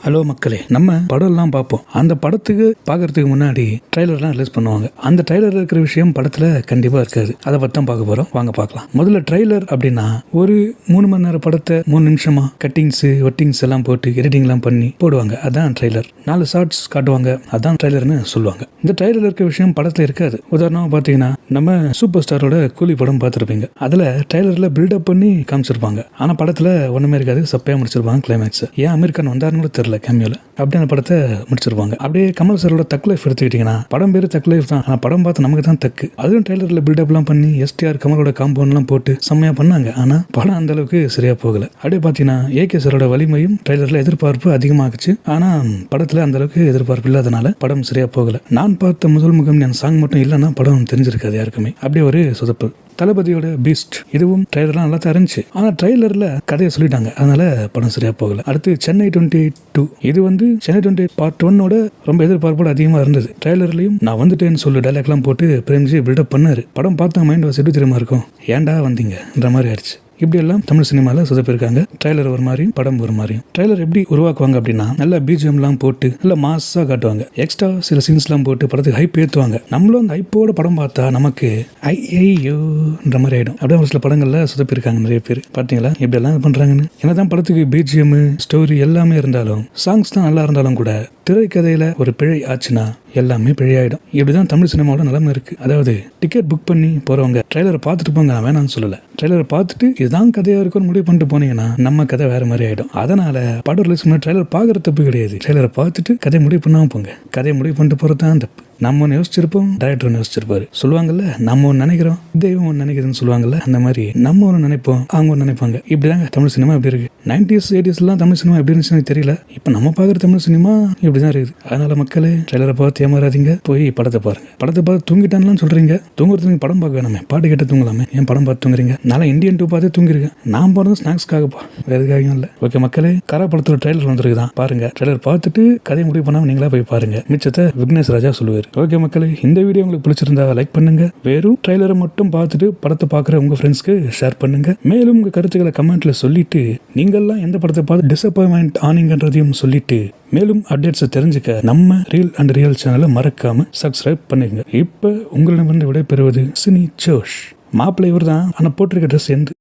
Hello மக்களே, நம்ம படம்லாம் பார்ப்போம். அந்த படத்துக்கு பார்க்கறதுக்கு முன்னாடி ட்ரைலர்லாம் ரிலீஸ் பண்ணுவாங்க. அந்த ட்ரைலர் இருக்கிற விஷயம் படத்துல கண்டிப்பா இருக்காது. அதை பற்றி தான் பார்க்க போறோம். வாங்க பார்க்கலாம். முதல்ல ட்ரைலர் அப்படின்னா ஒரு 3 மணி நேரம் படத்தை 3 நிமிஷமா கட்டிங்ஸ் ஒட்டிங்ஸ் எல்லாம் போட்டு எடிட்டிங்லாம் பண்ணி போடுவாங்க. அதான் ட்ரைலர். 4 ஷார்ட்ஸ் காட்டுவாங்க. அதான் ட்ரைலர்னு சொல்லுவாங்க. இந்த ட்ரைலர் இருக்கிற விஷயம் படத்துல இருக்காது. உதாரணமா பார்த்தீங்கன்னா நம்ம சூப்பர் ஸ்டாரோட கூலி படம் பார்த்துருப்பீங்க. அதுல ட்ரைலர்ல பில்டப் பண்ணி காமிச்சிருப்பாங்க. ஆனா படத்துல ஒண்ணுமே இருக்காது. சப்பையா முடிச்சிருப்பாங்க கிளைமேக்ஸ். ஏன் அமீர் கான் வந்தாருன்னு கூட தெரியல. கேமியோல அப்படியே அந்த படத்தை முடிச்சிருப்பாங்க. அப்படியே கமல் சாரோட தக் லைஃப் எடுத்துக்கிட்டீங்கன்னா படம் பேரு தக் லைஃப் தான். ஆனா படம் பார்த்து நமக்கு தான் தக்கு. அதுவும் ட்ரைலர்ல பில்டப் எல்லாம் பண்ணி எஸ்டிஆர் கமலோட காம்பவுண்ட் எல்லாம் போட்டு செம்மையா பண்ணாங்க. ஆனா படம் அந்த அளவுக்கு சரியா போகல. அப்படியே பாத்தீங்கன்னா ஏகே சாரோட வலிமையும் ட்ரைலர்ல எதிர்பார்ப்பு அதிகமாகுச்சு. ஆனா படத்துல அந்த அளவுக்கு எதிர்பார்ப்பு இல்லாதனால படம் சரியா போகல. நான் பார்த்த முதல் முகம் என் சாங் மட்டும் இல்லைன்னா படம் தெரிஞ்சிருக்காது யாருக்குமே. அப்படியே ஒரு சொதப்பல். தளபதியோட பீஸ்ட் இதுவும் ட்ரைலர்லாம் நல்லா தான் இருந்துச்சு. ஆனா ட்ரைலர்ல கதையை சொல்லிட்டாங்க. அதனால படம் சரியா போகல. அடுத்து சென்னை 28 இது சென்னை 28 பார்ட் 1 ரொம்ப எதிர்பார்ப்போட அதிகமா இருந்தது. ட்ரைலர்லயும் நான் வந்துட்டேன்னு சொல்லி டைலாக் எல்லாம் போட்டு பிரேம்ஜி பில்டப் பண்ணாரு. படம் பார்த்தா மைண்ட் வாஸ் எப்படி தெரியுமா இருக்கும், ஏன்டா வந்தீங்கன்ற மாதிரி ஆயிடுச்சு. இப்படி எல்லாம் தமிழ் சினிமாவில் சொதப்பிருக்காங்க. ட்ரைலர் ஒரு மாதிரியும் படம் ஒரு மாதிரியும். ட்ரைலர் எப்படி உருவாக்குவாங்க அப்படின்னா நல்ல பிஜிஎம்லாம் போட்டு நல்ல மாஸாக காட்டுவாங்க. எக்ஸ்ட்ரா சில சீன்ஸ்லாம் போட்டு படத்துக்கு ஹைப் ஏற்றுவாங்க. நம்மளும் அந்த ஹைப்போட படம் பார்த்தா நமக்கு ஐயோன்ற மாதிரி ஆயிடும். அப்படியே ஒரு சில படங்கள்ல சொதப்பிருக்காங்க நிறைய பேர். பார்த்தீங்களா இப்படி எல்லாம் இது பண்றாங்கன்னு. என்னதான் படத்துக்கு பிஜிஎம் ஸ்டோரி எல்லாமே இருந்தாலும் சாங்ஸ் தான் நல்லா இருந்தாலும் கூட திரைக்கதையில ஒரு பிழை ஆச்சுன்னா எல்லாமே பிழையாயிடும். இப்படிதான் தமிழ் சினிமாவோட நிலைமை இருக்கு. அதாவது டிக்கெட் புக் பண்ணி போறவங்க ட்ரைலரை பார்த்துட்டு போங்க, நான் வேணாம்னு சொல்லல. ட்ரைலரை பார்த்துட்டு இதுதான் கதையா இருக்கும்னு முடிவு பண்ணிட்டு போனீங்கன்னா நம்ம கதை வேற மாதிரி ஆயிடும். அதனால படம் ரிலீஸ் பண்ண ட்ரைலர் பார்க்கறது தப்பு கிடையாது. ட்ரைலரை பார்த்துட்டு கதையை முடிவு பண்ணாம போங்க. கதையை முடிவு பண்ணிட்டு போறதுதான் தப்பு. நம்ம ஒன்று யோசிச்சிருப்போம், டைரக்டர் ஒன்று யோசிச்சிருப்பாரு. சொல்லுவாங்கல்ல, நம்ம ஒன்று நினைக்கிறோம் தெய்வம் ஒன்று நினைக்கிறதுன்னு சொல்லுவாங்கல்ல, அந்த மாதிரி நம்ம ஒன்று நினைப்போம் அவங்க ஒன்று நினைப்பாங்க. இப்படிதாங்க தமிழ் சினிமா இப்படி இருக்கு. 90s 80s தமிழ் சினிமா எப்படி இருந்துச்சுன்னு தெரியல. இப்போ நம்ம பார்க்குற தமிழ் சினிமா இப்படிதான் இருக்குது. அதனால மக்களே ட்ரைலரை பார்த்து ஏமாறாதீங்க. போய் படத்தை பாருங்க. படத்தை பார்த்து தூங்கிட்டான்லாம் சொல்றீங்க. தூங்குறதுக்கு படம் பார்க்க வேணாமே, பாட்டு கேட்டு தூங்கலாமே. ஏன் படம் பார்த்து தூங்குறீங்க? நான் இந்தியன் 2 பார்த்தே தூங்கிருக்கேன். நான் போறது ஸ்நாக்ஸ்க்காகப்பா, வேற எதுக்காகவும் இல்லை. ஓகே மக்களே, கரா படத்தோட ட்ரைலர் வந்துருக்குதான் பாருங்க. ட்ரைலர் பார்த்துட்டு கதை முடிவு பண்ணாம நீங்களா போய் பாருங்க. மிச்சத்தை விக்னேஷ் ராஜா சொல்லுவார். ஓகே மக்களே, இந்த வீடியோ உங்களுக்கு பிடிச்சிருந்தா லைக் பண்ணுங்க. வெறும் ட்ரைலரை மட்டும் பார்த்துட்டு படத்தை பார்க்குற உங்க ஃப்ரெண்ட்ஸ்க்கு ஷேர் பண்ணுங்க. மேலும் உங்க கருத்துக்களை கமெண்ட்ல சொல்லிட்டு நீங்கள்லாம் எந்த படத்தை பார்த்து டிசப்பாயின்மெண்ட் ஆனீங்கன்றதையும் சொல்லிட்டு மேலும் அப்டேட்ஸை தெரிஞ்சுக்க நம்ம ரீல் அண்ட் ரியல் சேனலை மறக்காம சப்ஸ்கிரைப் பண்ணுங்க. இப்ப உங்களிடமிருந்து விடைபெறுவது சினி ஜோஷ். மாப்பிள்ளை இவர் தான், ஆனா போட்டிருக்க ட்ரெஸ் எந்த